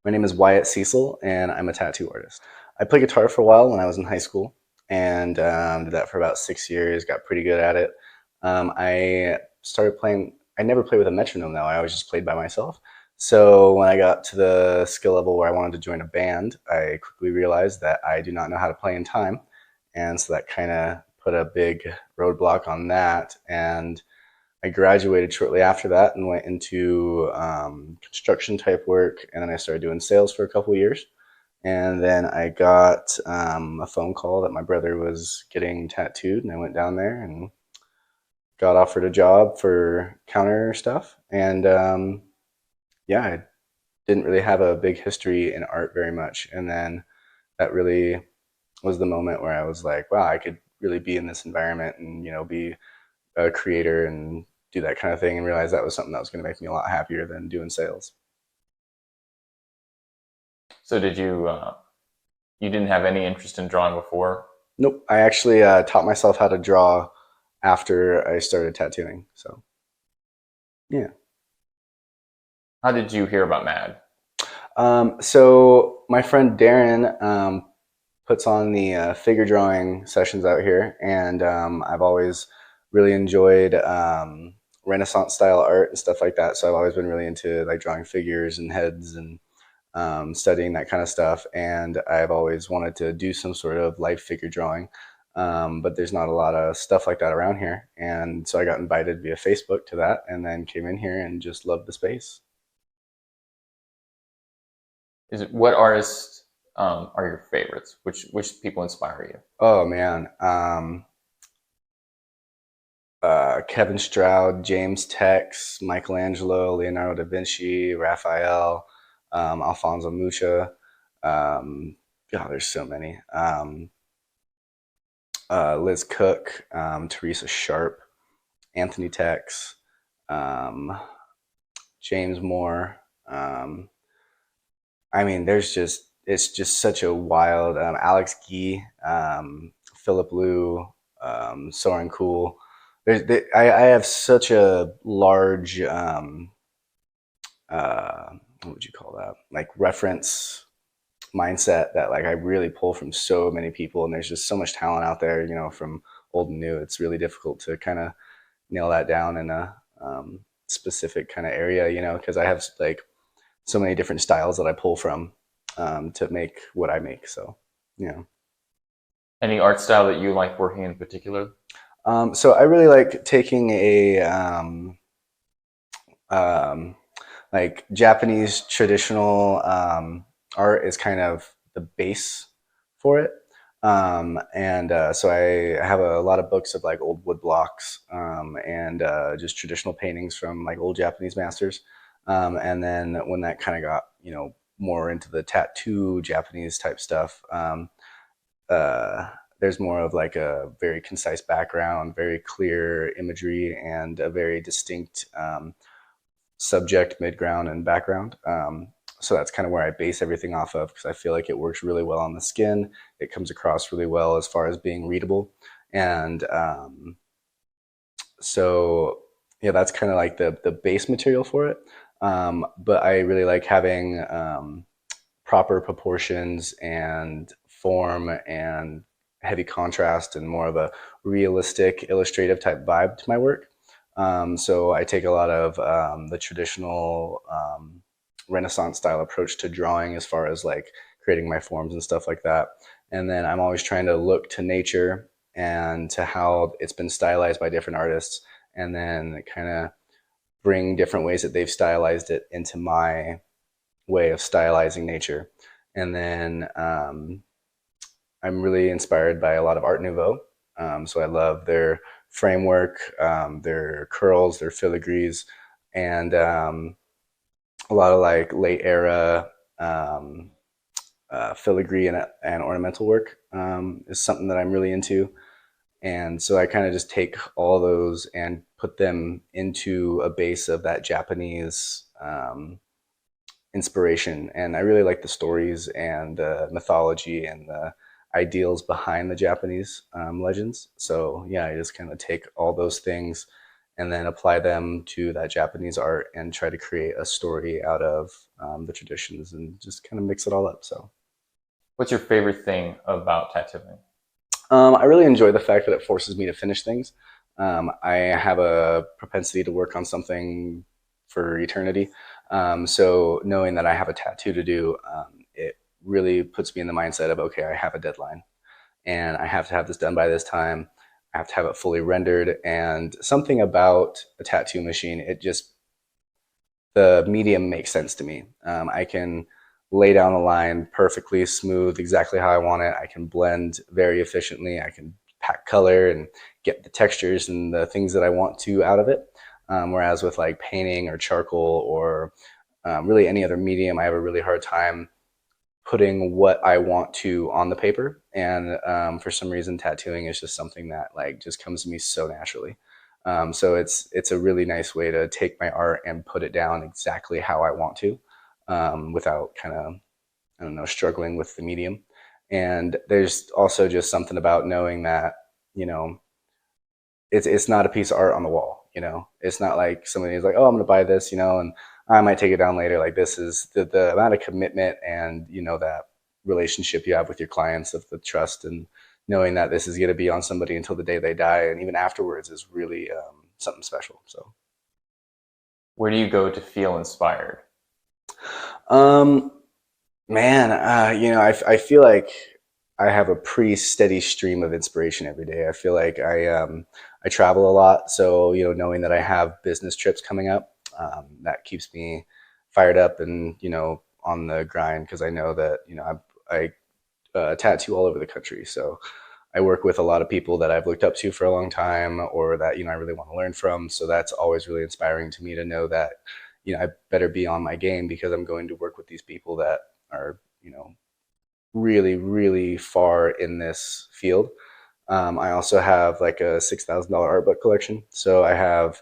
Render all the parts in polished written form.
My name is Wyatt Cecil, and I'm a tattoo artist. I played guitar for a while when I was in high school, and did that for about 6 years. Got pretty good at it. I started playing. I never played with a metronome though. I always just played by myself. So when I got to the skill level where I wanted to join a band, I quickly realized that I do not know how to play in time, and so that kind of put a big roadblock on that. And I graduated shortly after that and went into construction type work, and then I started doing sales for a couple of years. And then I got a phone call that my brother was getting tattooed, and I went down there and got offered a job for counter stuff. And yeah, I didn't really have a big history in art very much. And then that really was the moment where I was like, wow, I could really be in this environment and be a creator and do that kind of thing, and realize that was something that was going to make me a lot happier than doing sales. So did you didn't have any interest in drawing before? Nope, I actually taught myself how to draw after I started tattooing. So yeah. How did you hear about MAD? So my friend Darren puts on the figure drawing sessions out here, and I've always really enjoyed Renaissance style art and stuff like that. So I've always been really into like drawing figures and heads and studying that kind of stuff. And I've always wanted to do some sort of life figure drawing, but there's not a lot of stuff like that around here. And so I got invited via Facebook to that, and then came in here and just loved the space. Is it what artists are your favorites? Which people inspire you? Oh man, Kevin Stroud, James Tex, Michelangelo, Leonardo da Vinci, Raphael, Alfonso Mucha. God, there's so many. Liz Cook, Teresa Sharp, Anthony Tex, um, James Moore. I mean, it's just such a wild Alex Gee, Philip Liu, Soren Cool. I have such a large what would you call that? Like reference mindset that like I really pull from so many people, and there's just so much talent out there, from old and new. It's really difficult to kind of nail that down in a specific kind of area, because I have like so many different styles that I pull from to make what I make. So, yeah. Any art style that you like working in particular? So I really like taking a um, like Japanese traditional art is kind of the base for it. And so I have a lot of books of like old wood blocks and just traditional paintings from like old Japanese masters. And then when that kind of got, more into the tattoo Japanese type stuff, uh, there's more of like a very concise background, very clear imagery, and a very distinct subject, midground, and background. So that's kind of where I base everything off of, because I feel like it works really well on the skin. It comes across really well as far as being readable. And so, yeah, that's kind of like the base material for it. But I really like having proper proportions and form and heavy contrast and more of a realistic illustrative type vibe to my work. So I take a lot of the traditional Renaissance style approach to drawing as far as like creating my forms and stuff like that. And then I'm always trying to look to nature and to how it's been stylized by different artists, and then kind of bring different ways that they've stylized it into my way of stylizing nature. And then I'm really inspired by a lot of Art Nouveau. So I love their framework, their curls, their filigrees, and a lot of like late era filigree and ornamental work is something that I'm really into. And so I kind of just take all those and put them into a base of that Japanese inspiration. And I really like the stories and the mythology and the ideals behind the Japanese legends. So yeah, I just kind of take all those things and then apply them to that Japanese art and try to create a story out of the traditions and just kind of mix it all up. So What's your favorite thing about tattooing? I really enjoy the fact that it forces me to finish things. I have a propensity to work on something for eternity. So knowing that I have a tattoo to do, it really puts me in the mindset of, okay, I have a deadline and I have to have this done by this time. I have to have it fully rendered. And something about a tattoo machine, it just, the medium makes sense to me. I can lay down a line perfectly smooth, exactly how I want it. I can blend very efficiently. I can pack color and get the textures and the things that I want to out of it. Whereas with like painting or charcoal or really any other medium, I have a really hard time putting what I want to on the paper. And for some reason, tattooing is just something that like just comes to me so naturally. So it's a really nice way to take my art and put it down exactly how I want to, without kind of, I don't know, struggling with the medium. And there's also just something about knowing that, you know, it's not a piece of art on the wall. You know, it's not like somebody's like, oh, I'm going to buy this, you know, and I might take it down later. Like this is the amount of commitment and, you know, that relationship you have with your clients, of the trust and knowing that this is going to be on somebody until the day they die. And even afterwards is really something special. So, Where do you go to feel inspired? um, man, you know, I feel like I have a pretty steady stream of inspiration every day. I feel like I travel a lot, so you know, knowing that I have business trips coming up, that keeps me fired up and you know on the grind because I know that you know I tattoo all over the country, so I work with a lot of people that I've looked up to for a long time or that you know I really want to learn from. So that's always really inspiring to me to know that you know I better be on my game because I'm going to work with these people that are you know really, really far in this field. I also have like a $6,000 art book collection. So I have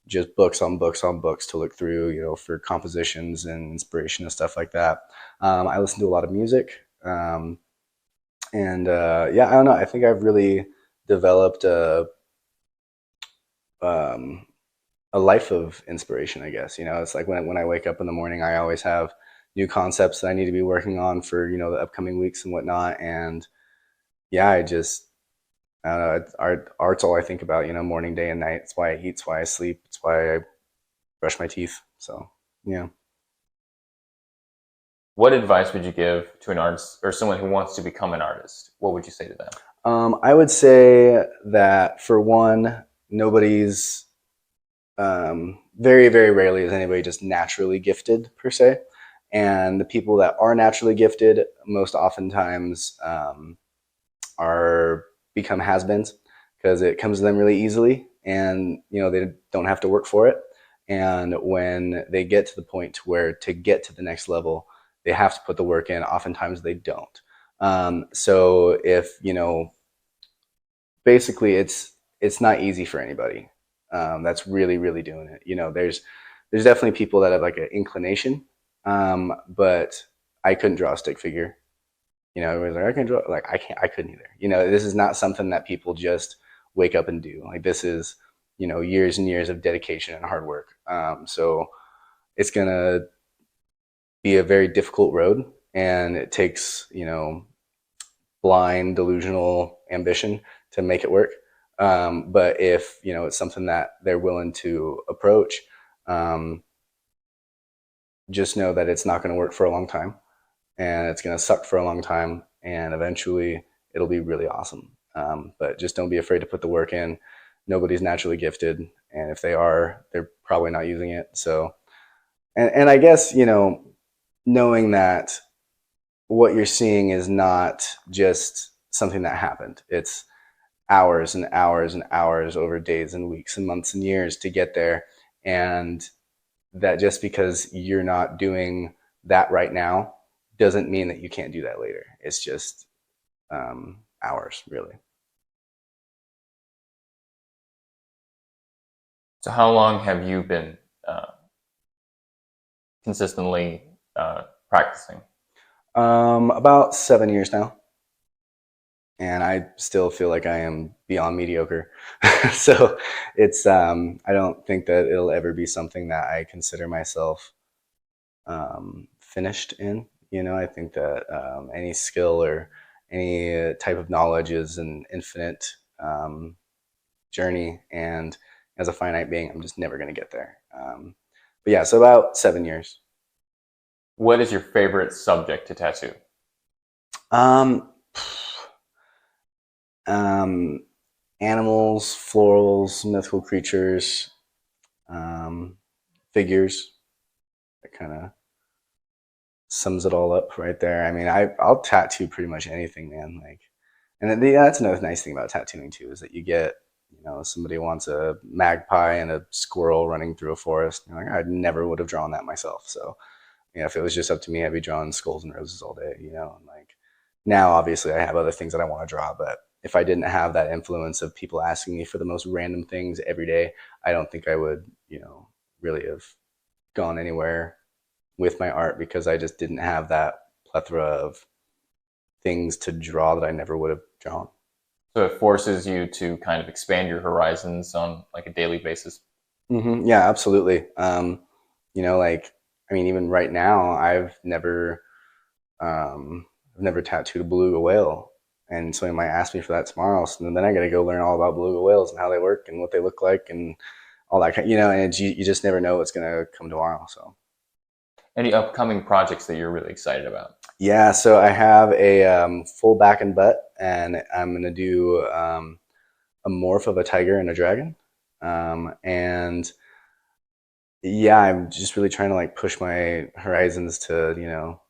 just books on books on books to look through, you know, for compositions and inspiration and stuff like that. I listen to a lot of music. And yeah, I don't know. I think I've really developed um, a life of inspiration, I guess. You know, it's like when I wake up in the morning, I always have new concepts that I need to be working on for, you know, the upcoming weeks and whatnot. And yeah, I just I don't know. Art's all I think about. You know, morning, day, and night. It's why I eat. It's why I sleep. It's why I brush my teeth. So yeah. What advice would you give to an artist or someone who wants to become an artist? What would you say to them? I would say that for one, nobody's very very rarely is anybody just naturally gifted per se, and the people that are naturally gifted most oftentimes are become has-beens because it comes to them really easily and you know they don't have to work for it, and when they get to the point to where to get to the next level they have to put the work in, oftentimes they don't. So if you know basically it's not easy for anybody that's really really doing it. You know there's definitely people that have like an inclination, but I couldn't draw a stick figure. You know, everybody's like, I can draw. Like, I can't. I couldn't either. You know, this is not something that people just wake up and do. Like, this is, you know, years and years of dedication and hard work. So it's gonna be a very difficult road, and it takes, you know, blind, delusional ambition to make it work. But if you know it's something that they're willing to approach, um, just know that it's not going to work for a long time and it's going to suck for a long time, and eventually it'll be really awesome. But just don't be afraid to put the work in. Nobody's naturally gifted, and if they are, they're probably not using it. So, and I guess you know, knowing that what you're seeing is not just something that happened. It's hours and hours and hours over days and weeks and months and years to get there, and that just because you're not doing that right now doesn't mean that you can't do that later. It's just hours, really. So, how long have you been uh, consistently practicing? About 7 years now. and I still feel like I am beyond mediocre. So it's I don't think that it'll ever be something that I consider myself finished in. You know, I think that any skill or any type of knowledge is an infinite journey, and as a finite being, I'm just never going to get there. But yeah, so about 7 years. What is your favorite subject to tattoo? Um, um, Animals, florals, mythical creatures, um, figures. That kind of sums it all up right there. I mean, I'll tattoo pretty much anything, man. Like, and then, yeah, that's another nice thing about tattooing too is that you get, you know, somebody wants a magpie and a squirrel running through a forest. You're like, I never would have drawn that myself. So, you know, if it was just up to me, I'd be drawing skulls and roses all day. You know, and like now, obviously, I have other things that I want to draw, but if I didn't have that influence of people asking me for the most random things every day, I don't think I would, you know, really have gone anywhere with my art because I just didn't have that plethora of things to draw that I never would have drawn. So it forces you to kind of expand your horizons on like a daily basis. Yeah, absolutely. You know, like I mean, even right now, I've never tattooed a beluga whale, and somebody might ask me for that tomorrow. So then I got to go learn all about beluga whales and how they work and what they look like and all that kind. You know, and you just never know what's gonna come tomorrow. So Any upcoming projects that you're really excited about? yeah, so I have a full back and butt, and I'm gonna do a morph of a tiger and a dragon, and yeah, I'm just really trying to like push my horizons to, you know,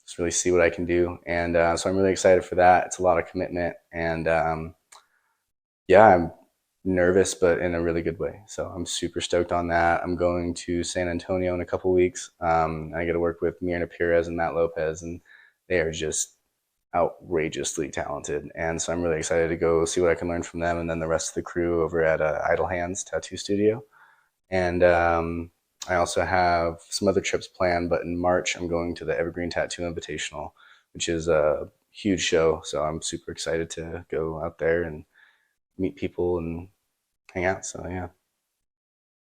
just really see what I can do. And so I'm really excited for that. It's a lot of commitment. And yeah, I'm nervous, but in a really good way. So I'm super stoked on that. I'm going to San Antonio in a couple weeks. I get to work with Mirna Perez and Matt Lopez, and they are just outrageously talented. And so I'm really excited to go see what I can learn from them and then the rest of the crew over at Idle Hands Tattoo Studio. And I also have some other trips planned, but in March, I'm going to the Evergreen Tattoo Invitational, which is a huge show. So I'm super excited to go out there and meet people and hang out. So, yeah.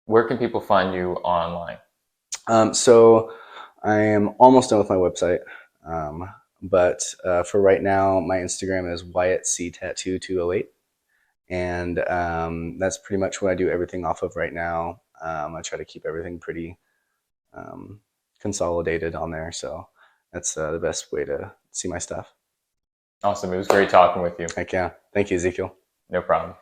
Where can people find you online? So I am almost done with my website. But for right now, my Instagram is Wyatt C Tattoo 208. And that's pretty much what I do everything off of right now. I try to keep everything pretty um, consolidated on there. So that's the best way to see my stuff. Awesome. It was great talking with you. Heck yeah. Thank you, Ezekiel. No problem.